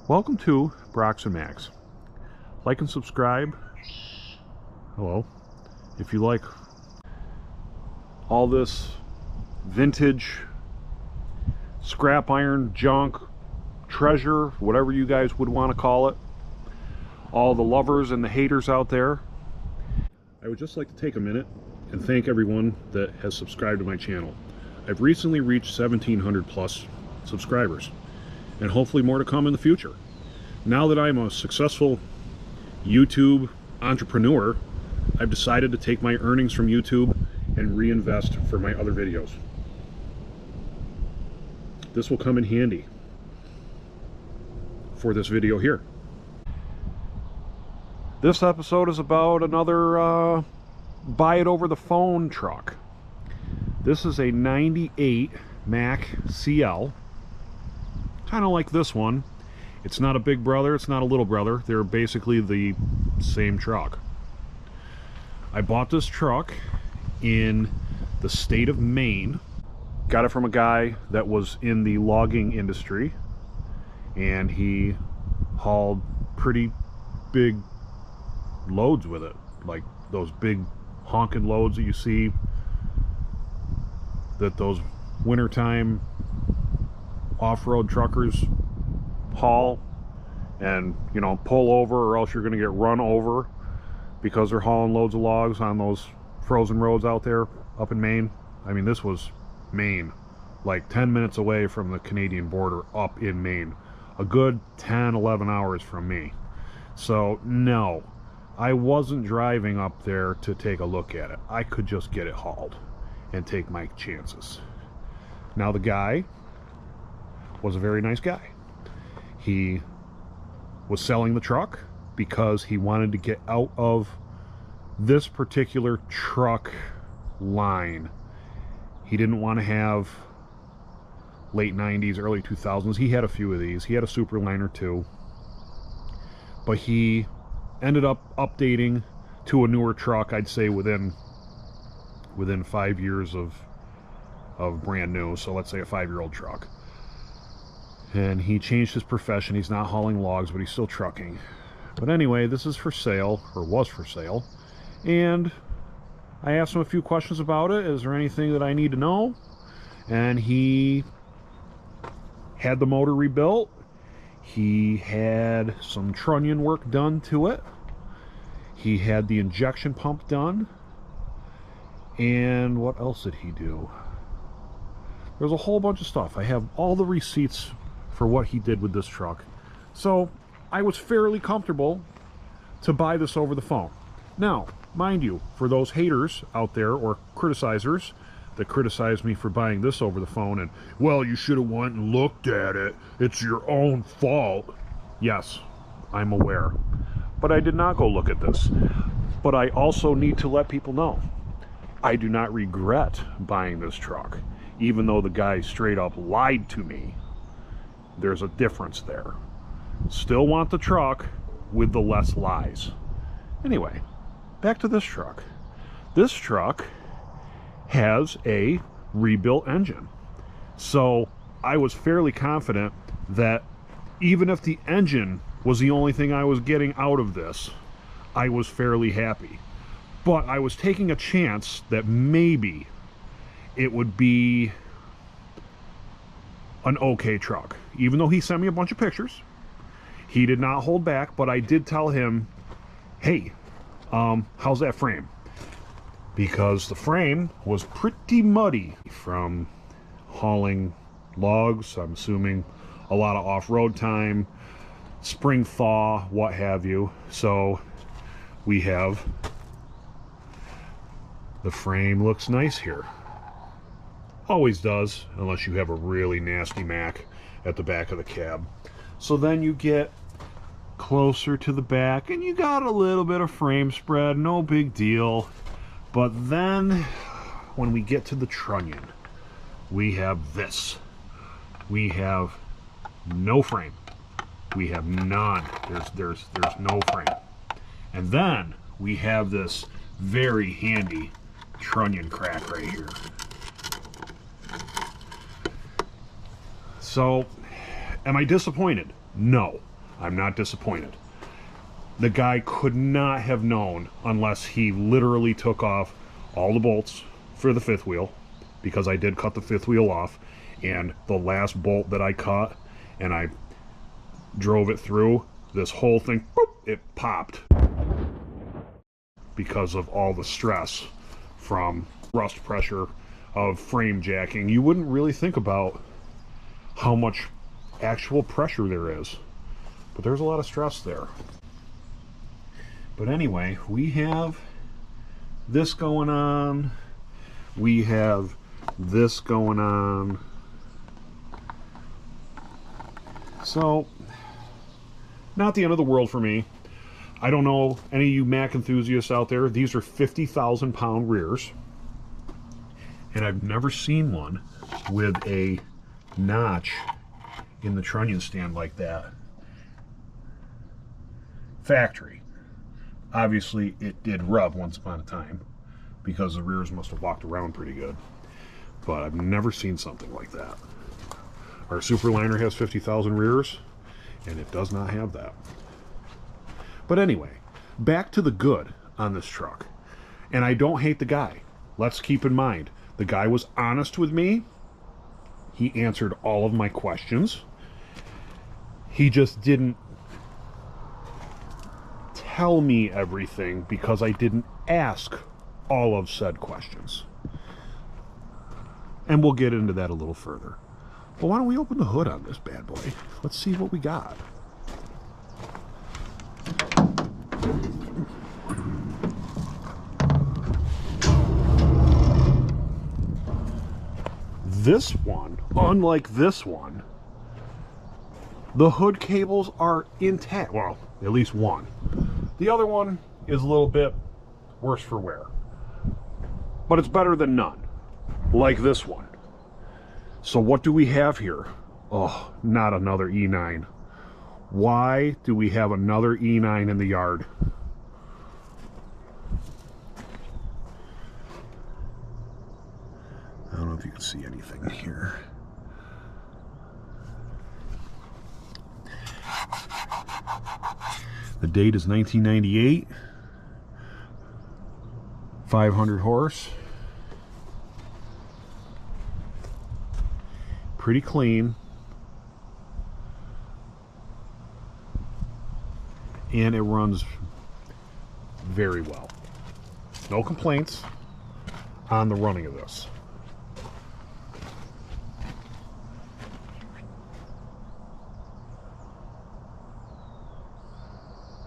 Welcome to Brox and Max. Like and subscribe. Hello. If you like all this vintage scrap iron junk, treasure, whatever you guys would want to call it, all the lovers and the haters out there, I would just like to take a minute and thank everyone that has subscribed to my channel. I've recently reached 1,700 plus subscribers, and hopefully more to come in the future. Now that I'm a successful YouTube entrepreneur, I've decided to take my earnings from YouTube and reinvest for my other videos. This will come in handy for this video here. This episode is about another buy it over the phone truck. This is a 98 Mack CL. Kind of like this one. It's not a big brother, it's not a little brother. They're basically the same truck. I bought this truck in the state of Maine. Got it from a guy that was in the logging industry, and he hauled pretty big loads with it, like those big honking loads that you see that those wintertime off-road truckers haul, and you know, pull over or else you're going to get run over because they're hauling loads of logs on those frozen roads out there up in Maine. I mean, this was Maine, like 10 minutes away from the Canadian border up in Maine, a good 10-11 hours from me. So no, I wasn't driving up there to take a look at it. I could just get it hauled and take my chances. Now, the guy was a very nice guy. He was selling the truck because he wanted to get out of this particular truck line. He didn't want to have late 90s, early 2000s. He had a few of these. He had a Superliner too. But he ended up updating to a newer truck, I'd say within 5 years of brand new. So let's say a 5-year-old truck. And he changed his profession. He's not hauling logs, but he's still trucking. But anyway, this is for sale, or was for sale. And I asked him a few questions about it. Is there anything that I need to know? And he had the motor rebuilt. He had some trunnion work done to it. He had the injection pump done. And what else did he do? There's a whole bunch of stuff. I have all the receipts for what he did with this truck. So I was fairly comfortable to buy this over the phone. Now, mind you, for those haters out there or criticizers that criticize me for buying this over the phone and, well, you should have went and looked at it, it's your own fault. Yes, I'm aware. But I did not go look at this. But I also need to let people know, I do not regret buying this truck. Even though the guy straight up lied to me, there's a difference there. Still want the truck with the less lies. Anyway, back to this truck. This truck has a rebuilt engine. So I was fairly confident that even if the engine was the only thing I was getting out of this, I was fairly happy. But I was taking a chance that maybe it would be an okay truck. Even though he sent me a bunch of pictures, he did not hold back, but I did tell him, hey, how's that frame? Because the frame was pretty muddy from hauling logs. I'm assuming a lot of off-road time, spring thaw, what have you. So we have, the frame looks nice here. Always does, unless you have a really nasty Mack at the back of the cab. So then you get closer to the back and you got a little bit of frame spread, no big deal. But then when we get to the trunnion, we have this. We have no frame. We have none. There's no frame. And then we have this very handy trunnion crack right here. So, am I disappointed? No. I'm not disappointed. The guy could not have known unless he literally took off all the bolts for the fifth wheel, because I did cut the fifth wheel off, and the last bolt that I cut and I drove it through, this whole thing, boop, it popped because of all the stress from rust pressure of frame jacking. You wouldn't really think about how much actual pressure there is, but there's a lot of stress there. But anyway, we have this going on, we have this going on, so not the end of the world for me. I don't know any of you Mack enthusiasts out there, these are 50,000 pound rears, and I've never seen one with a notch in the trunnion stand like that. Factory. Obviously it did rub once upon a time because the rears must have walked around pretty good, but I've never seen something like that. Our Superliner has 50,000 rears and it does not have that. But anyway, back to the good on this truck. And I don't hate the guy. Let's keep in mind, the guy was honest with me. He answered all of my questions. He just didn't tell me everything because I didn't ask all of said questions. And we'll get into that a little further. But why don't we open the hood on this bad boy? Let's see what we got. This one, unlike this one, the hood cables are intact. Well, at least one. The other one is a little bit worse for wear, but it's better than none, like this one. So what do we have here? Oh, not another E9. Why do we have another E9 in the yard? I don't know if you can see anything here. The date is 1998. 500 horse. Pretty clean. And it runs very well. No complaints on the running of this.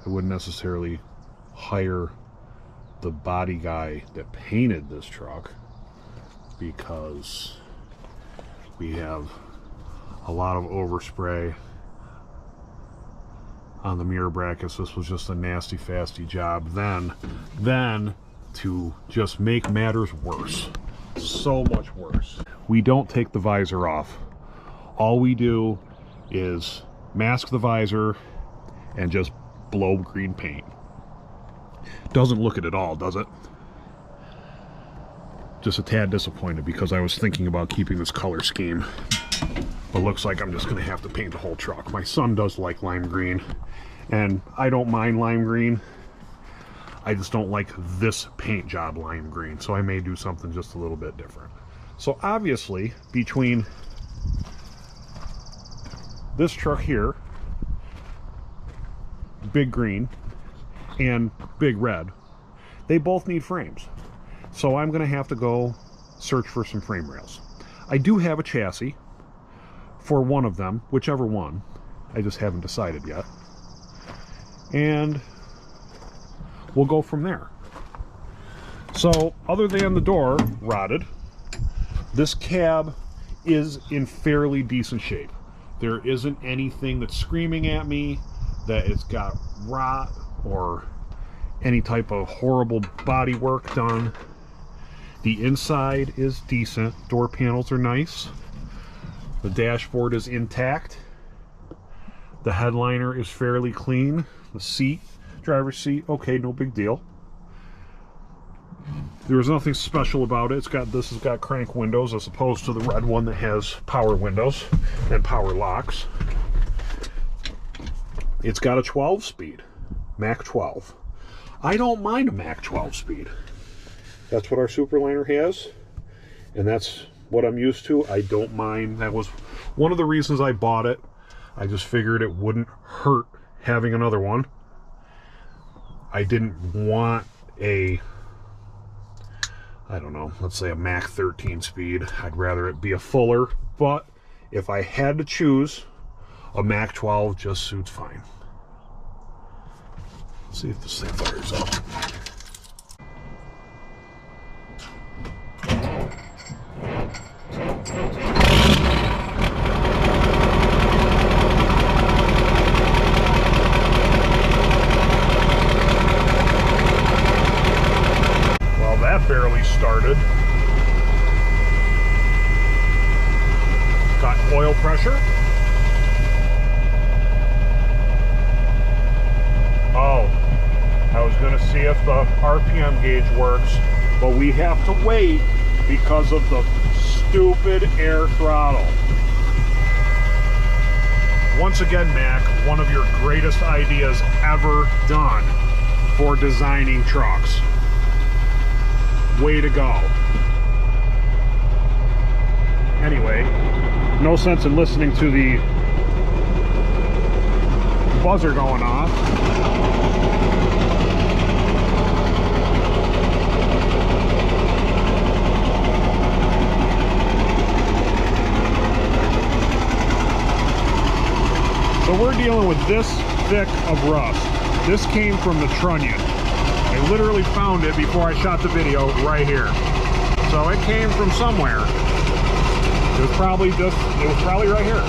I wouldn't necessarily hire the body guy that painted this truck because we have a lot of overspray on the mirror brackets. This was just a nasty fasty job. Then to just make matters worse, so much worse, we don't take the visor off. All we do is mask the visor and just blow green paint. Doesn't look it at all, does it? Just a tad disappointed because I was thinking about keeping this color scheme, but looks like I'm just gonna have to paint the whole truck. My son does like lime green, and I don't mind lime green. I just don't like this paint job lime green, so I may do something just a little bit different. So obviously, between this truck here, big green, and big red, they both need frames. So I'm gonna have to go search for some frame rails. I do have a chassis for one of them, whichever one. I just haven't decided yet. And we'll go from there. So other than the door rotted, this cab is in fairly decent shape. There isn't anything that's screaming at me that it's got rot or any type of horrible body work done. The inside is decent. Door panels are nice. The dashboard is intact. The headliner is fairly clean. The seat, driver's seat, okay, no big deal. There was nothing special about it. This has got crank windows as opposed to the red one that has power windows and power locks. It's got a 12 speed, Mack 12. I don't mind a Mack 12 speed. That's what our Superliner has, and that's what I'm used to. I don't mind. That was one of the reasons I bought it. I just figured it wouldn't hurt having another one. I didn't want a, I don't know, let's say a Mack 13 speed. I'd rather it be a fuller, but if I had to choose, a Mack 12 just suits fine. Let's see if this thing fires up. Well, that barely started. Got oil pressure. Oh, I was going to see if the RPM gauge works, but we have to wait because of the stupid air throttle. Once again, Mack, one of your greatest ideas ever done for designing trucks. Way to go. Anyway, no sense in listening to the buzzer going off. So we're dealing with this thick of rust. This came from the Trunion. I literally found it before I shot the video right here. So it came from somewhere. It was probably right here.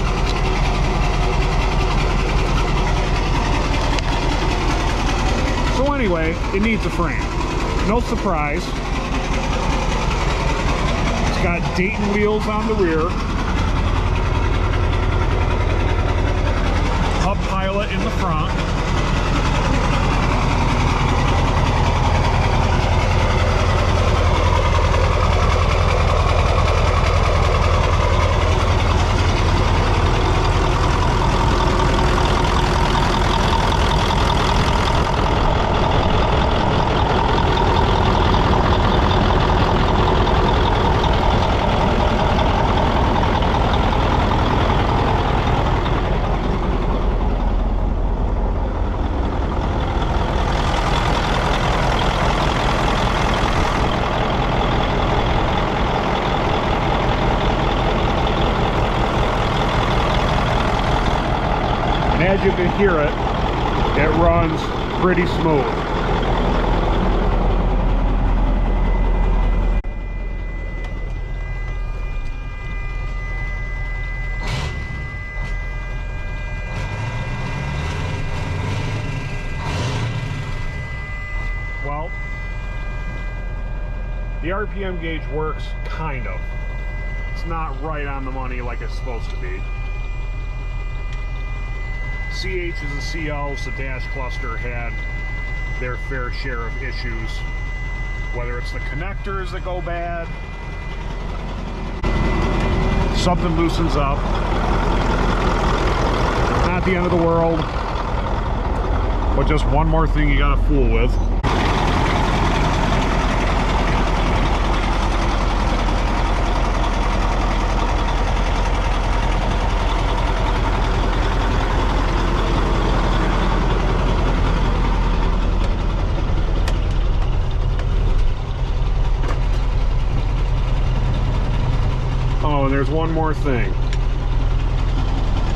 So anyway, it needs a frame. No surprise. It's got Dayton wheels on the rear. Hub pilot in the front. As you can hear it, it runs pretty smooth. Well, the RPM gauge works, kind of. It's not right on the money like it's supposed to be. CH is a CL, so dash cluster had their fair share of issues. Whether it's the connectors that go bad, something loosens up. Not the end of the world, but just one more thing you gotta fool with. Oh, and there's one more thing.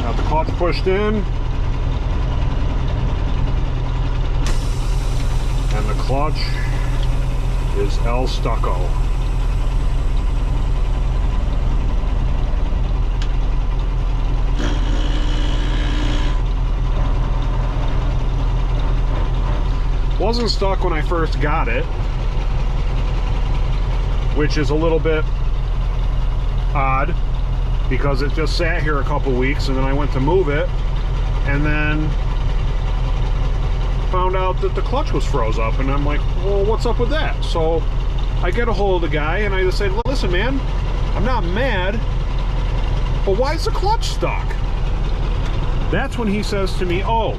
Got the clutch pushed in, and the clutch is El Stucco. Wasn't stuck when I first got it, which is a little bit odd because it just sat here a couple weeks, and then I went to move it and then found out that the clutch was froze up, and I'm like, well, what's up with that? So I get a hold of the guy and I just say, listen man, I'm not mad, but why is the clutch stuck? That's when he says to me, oh,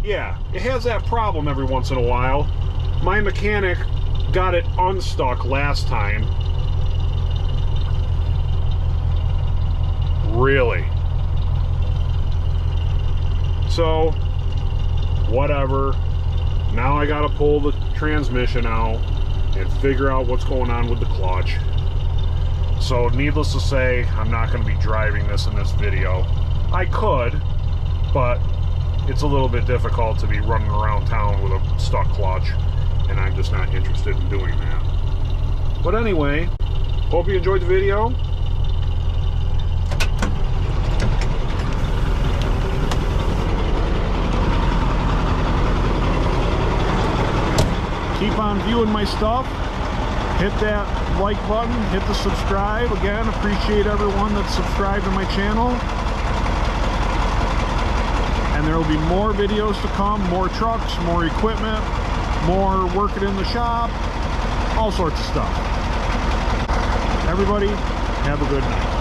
Yeah, it has that problem every once in a while. My mechanic got it unstuck last time. Really? So, whatever. Now I gotta pull the transmission out and figure out what's going on with the clutch. So, needless to say, I'm not going to be driving this in this video. I could, but it's a little bit difficult to be running around town with a stuck clutch, and I'm just not interested in doing that. But anyway, hope you enjoyed the video. Keep on viewing my stuff. Hit that like button, hit the subscribe. Again, appreciate everyone that's subscribed to my channel. And there will be more videos to come, more trucks, more equipment, more working in the shop, all sorts of stuff. Everybody, have a good night.